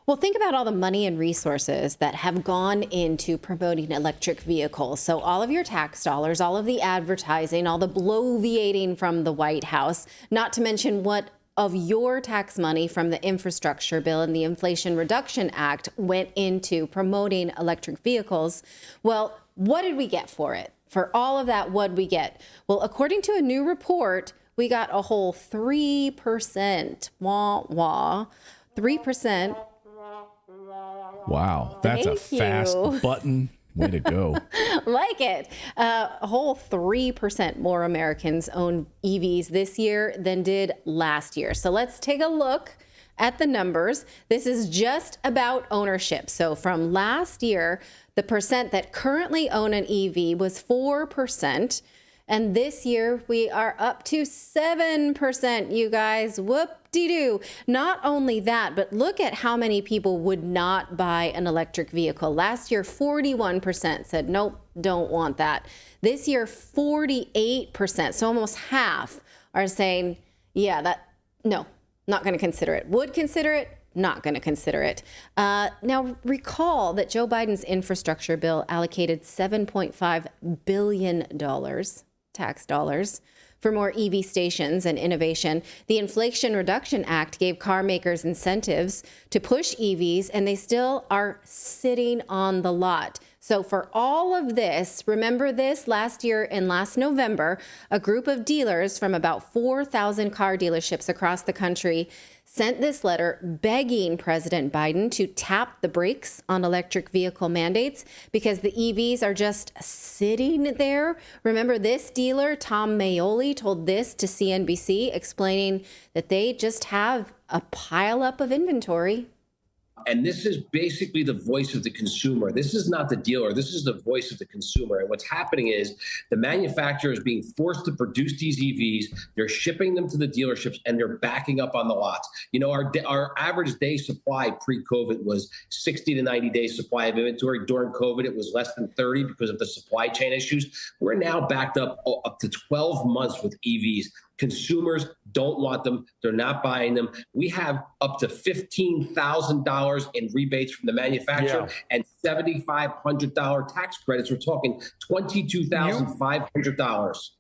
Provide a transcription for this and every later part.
Well, think about all the money and resources that have gone into promoting electric vehicles. So all of your tax dollars, all of the advertising, all the bloviating from the White House, not to mention what of your tax money from the infrastructure bill and the Inflation Reduction Act went into promoting electric vehicles. Well, what did we get for it? For all of that, what did we get? Well, according to a new report, we got a whole 3%. Wah, wah. 3%. Wow, that's a fast button. Way to go. Like it. A whole 3% more Americans own EVs this year than did last year. So let's take a look at the numbers. This is just about ownership. So from last year, the percent that currently own an EV was 4%. And this year we are up to 7%, you guys. Whoop-de-doo. Not only that, but look at how many people would not buy an electric vehicle. Last year, 41% said, nope, don't want that. This year, 48%, so almost half are saying, yeah, no, not going to consider it. Would consider it, not going to consider it. Now, recall that Joe Biden's infrastructure bill allocated $7.5 billion tax dollars for more EV stations and innovation. The Inflation Reduction Act gave car makers incentives to push EVs, and they still are sitting on the lot. So for all of this, remember this, last year and last November, a group of dealers from about 4,000 car dealerships across the country sent this letter begging President Biden to tap the brakes on electric vehicle mandates because the EVs are just sitting there. Remember, this dealer, Tom Maioli, told this to CNBC, explaining that they just have a pileup of inventory. And this is basically the voice of the consumer. This is not the dealer. This is the voice of the consumer. And what's happening is the manufacturer is being forced to produce these EVs. They're shipping them to the dealerships, and they're backing up on the lots. You know, our average day supply pre-COVID was 60 to 90 days supply of inventory. During COVID, it was less than 30 because of the supply chain issues. We're now backed up to 12 months with EVs. Consumers don't want them. They're not buying them. We have up to $15,000 in rebates from the manufacturer and $7,500 tax credits. We're talking $22,500.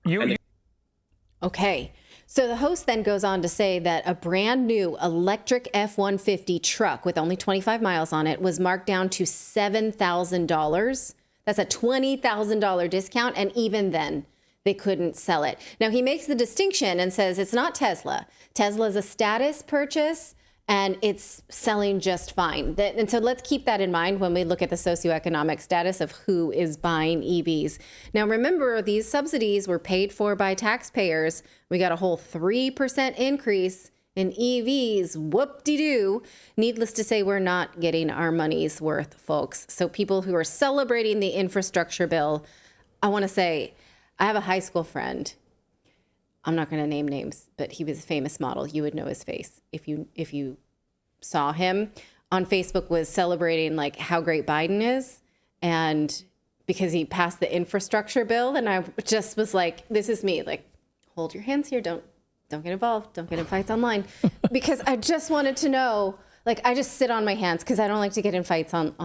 Okay. So the host then goes on to say that a brand new electric F-150 truck with only 25 miles on it was marked down to $7,000. That's a $20,000 discount. And even then, they couldn't sell it. Now, he makes the distinction and says it's not Tesla. Tesla is a status purchase, and it's selling just fine. And so let's keep that in mind when we look at the socioeconomic status of who is buying EVs. Now, remember, these subsidies were paid for by taxpayers. We got a whole 3% increase in EVs. Whoop-de-doo. Needless to say, we're not getting our money's worth, folks. So people who are celebrating the infrastructure bill, I want to say, I have a high school friend. I'm not going to name names, but he was a famous model. You would know his face if you saw him on Facebook, was celebrating like how great Biden is, and because he passed the infrastructure bill. And I just was like, this is me, like, hold your hands here. Don't get involved. Don't get in fights online, because I just wanted to know, like, I just sit on my hands because I don't like to get in fights on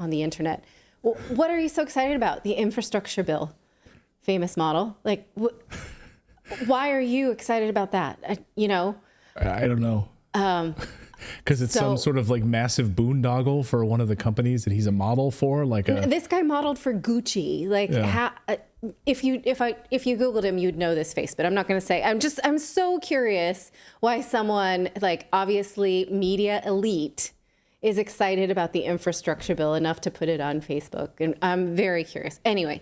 the internet. Well, what are you so excited about? The infrastructure bill. Famous model. Like, why are you excited about that? I don't know. Because it's some sort of like massive boondoggle for one of the companies that he's a model for. This guy modeled for Gucci. Like, if you Googled him, you'd know this face. But I'm not going to say. I'm so curious why someone like obviously media elite is excited about the infrastructure bill enough to put it on Facebook, and I'm very curious. Anyway.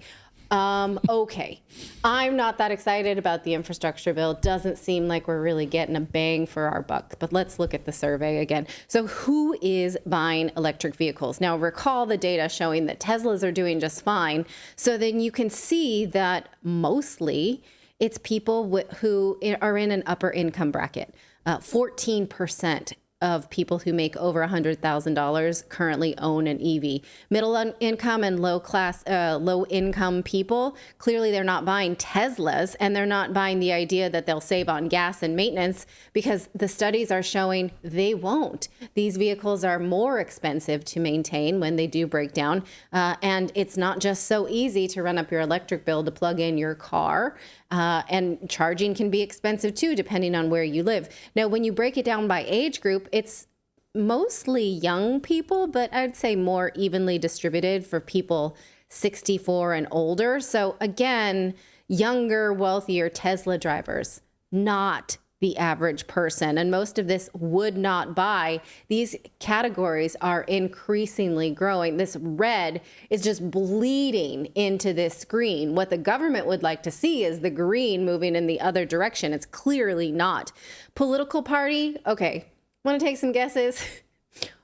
Okay. I'm not that excited about the infrastructure bill. Doesn't seem like we're really getting a bang for our buck, but let's look at the survey again. So who is buying electric vehicles? Now, recall the data showing that Teslas are doing just fine. So then you can see that mostly it's people who are in an upper income bracket. 14% of people who make over $100,000 currently own an EV. Middle income and low income people, clearly they're not buying Teslas, and they're not buying the idea that they'll save on gas and maintenance, because the studies are showing they won't. These vehicles are more expensive to maintain when they do break down. And it's not just so easy to run up your electric bill to plug in your car. And charging can be expensive too, depending on where you live. Now, when you break it down by age group, it's mostly young people, but I'd say more evenly distributed for people 64 and older. So again, younger, wealthier Tesla drivers, not the average person. And most of this would not buy. These categories are increasingly growing. This red is just bleeding into this green. What the government would like to see is the green moving in the other direction. It's clearly not. Political party, okay. Want to take some guesses?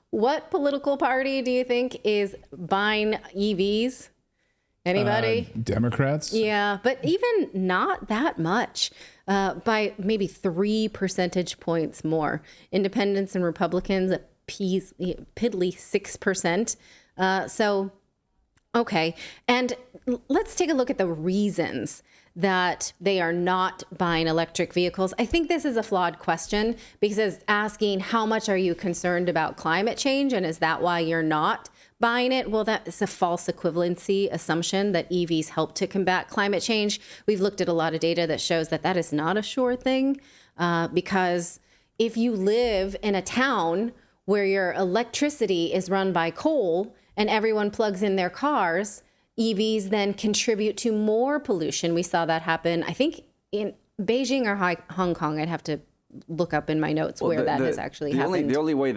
What political party do you think is buying EVs? Anybody? Democrats? Yeah, but even not that much, by maybe 3 percentage points more. Independents and Republicans, a piddly 6%. So, okay. And let's take a look at the reasons that they are not buying electric vehicles. I think this is a flawed question, because it's asking how much are you concerned about climate change, and is that why you're not buying it? Well, that is a false equivalency assumption that EVs help to combat climate change. We've looked at a lot of data that shows that that is not a sure thing, because if you live in a town where your electricity is run by coal and everyone plugs in their cars, EVs then contribute to more pollution. We saw that happen, I think, in Beijing or Hong Kong. I'd have to look up in my notes where that has actually happened. The only way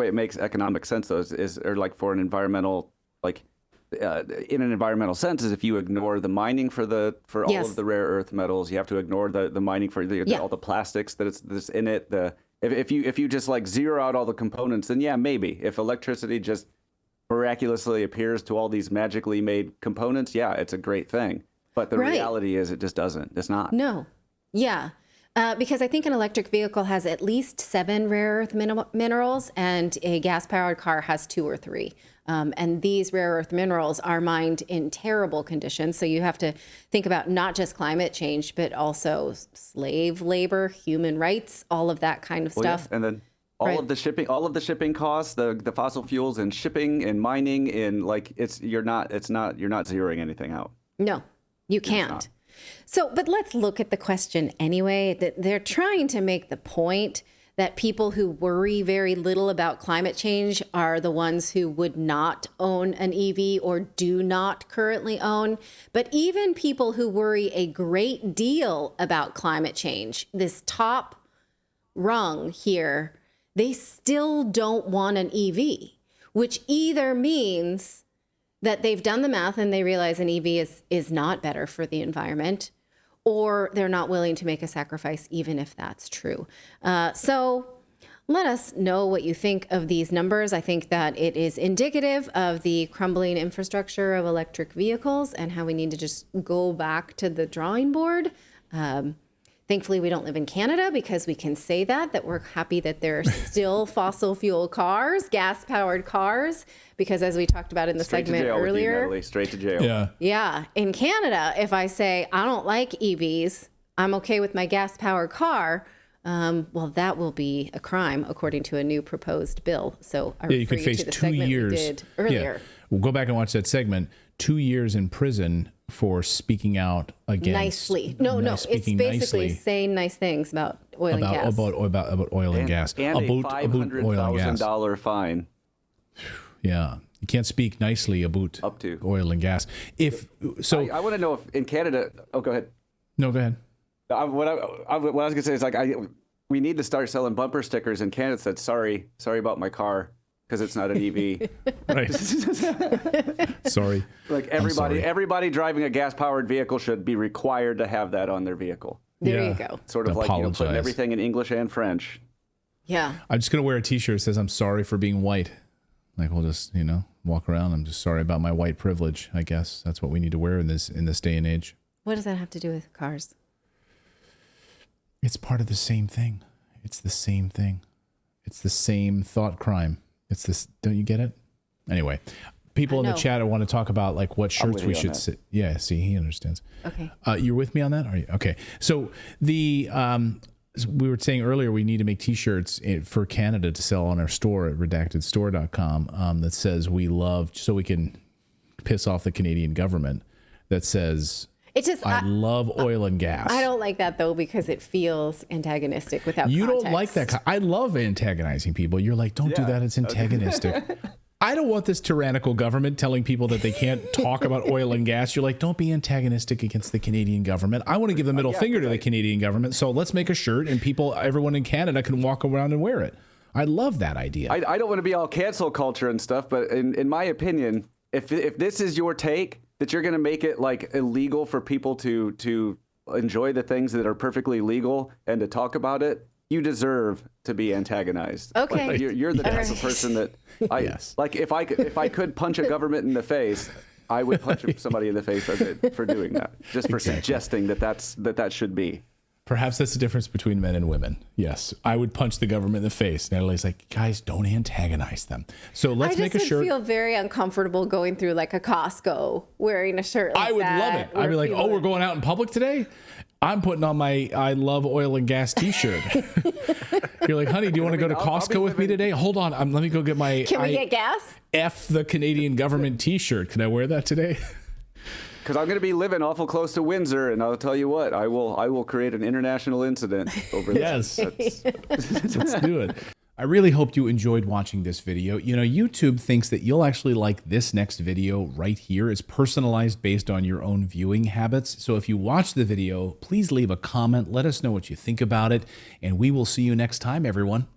it makes economic sense, though, is or like for an environmental, like in an environmental sense, is if you ignore the mining for all of the rare earth metals, you have to ignore the mining for all the plastics that's in it. If you just like zero out all the components, then yeah, maybe if electricity just miraculously appears to all these magically made components, yeah, it's a great thing. But the reality is it just doesn't. It's not. No. Yeah. Because I think an electric vehicle has at least 7 rare earth minerals, and a gas-powered car has 2 or 3. And these rare earth minerals are mined in terrible conditions. So you have to think about not just climate change, but also slave labor, human rights, all of that kind of stuff. Yeah. And then all of the shipping costs, the fossil fuels and shipping and mining, and like you're not zeroing anything out. No, you can't. So, but let's look at the question anyway. That they're trying to make the point that people who worry very little about climate change are the ones who would not own an EV or do not currently own. But even people who worry a great deal about climate change, this top rung here, they still don't want an EV, which either means that they've done the math and they realize an EV is not better for the environment, or they're not willing to make a sacrifice, even if that's true. So let us know what you think of these numbers. I think that it is indicative of the crumbling infrastructure of electric vehicles and how we need to just go back to the drawing board. Thankfully, we don't live in Canada, because we can say that we're happy that there are still fossil fuel cars, gas-powered cars, because as we talked about in the segment earlier. Straight to jail. Yeah. In Canada, if I say I don't like EVs, I'm okay with my gas-powered car, well, that will be a crime, according to a new proposed bill. So I you could face to the 2 years. We did earlier. Yeah. We'll go back and watch that segment. 2 years in prison for speaking out against nicely. No, it's basically saying nice things about oil and gas. About oil and gas. And a $500,000 fine. Yeah. You can't speak nicely about up to oil and gas. I want to know if in Canada. Oh, go ahead. No, go ahead. What I was going to say is we need to start selling bumper stickers in Canada that said sorry about my car, because it's not an EV. Right. Sorry. Like everybody driving a gas-powered vehicle should be required to have that on their vehicle. There you go. Sort of putting everything in English and French. Yeah. I'm just going to wear a t-shirt that says, I'm sorry for being white. Like, we'll just, walk around. I'm just sorry about my white privilege, I guess. That's what we need to wear in this day and age. What does that have to do with cars? It's part of the same thing. It's the same thing. It's the same thought crime. It's this. Don't you get it? Anyway, people in the chat want to talk about like what shirts we should sit. Yeah, see, he understands. Okay. You're with me on that? Are you? Okay. So we were saying earlier we need to make T-shirts for Canada to sell on our store at redactedstore.com that says we love, so we can piss off the Canadian government. That says I love oil and gas. I don't like that though because it feels antagonistic without You context. don't like that. I love antagonizing people. You're like, don't do that. It's antagonistic. I don't want this tyrannical government telling people that they can't talk about oil and gas. You're like, don't be antagonistic against the Canadian government. I want to give the middle finger to the Canadian government. So let's make a shirt and everyone in Canada can walk around and wear it. I love that idea. I don't want to be all cancel culture and stuff, but in my opinion, if this is your take, that you're going to make it like illegal for people to enjoy the things that are perfectly legal and to talk about it, you deserve to be antagonized. Okay. Like, you're the type of person that like if I could punch a government in the face, I would punch somebody in the face for doing that, just for suggesting that should be. Perhaps that's the difference between men and women. Yes, I would punch the government in the face. Natalie's like, guys, don't antagonize them. So let's make a shirt. I feel very uncomfortable going through like a Costco wearing a shirt like that. I would love it. I'd be like, oh, we're going out in public today? I'm putting on my I love oil and gas T-shirt. You're like, honey, do you want to go to Costco with me today? Hold on. Let me go get my Can we get gas? F the Canadian government T-shirt. Can I wear that today? Because I'm going to be living awful close to Windsor, and I'll tell you what, I will create an international incident over this. Yes. Let's do it. I really hope you enjoyed watching this video. You know, YouTube thinks that you'll actually like this next video right here. It's personalized based on your own viewing habits. So if you watch the video, please leave a comment. Let us know what you think about it, and we will see you next time, everyone.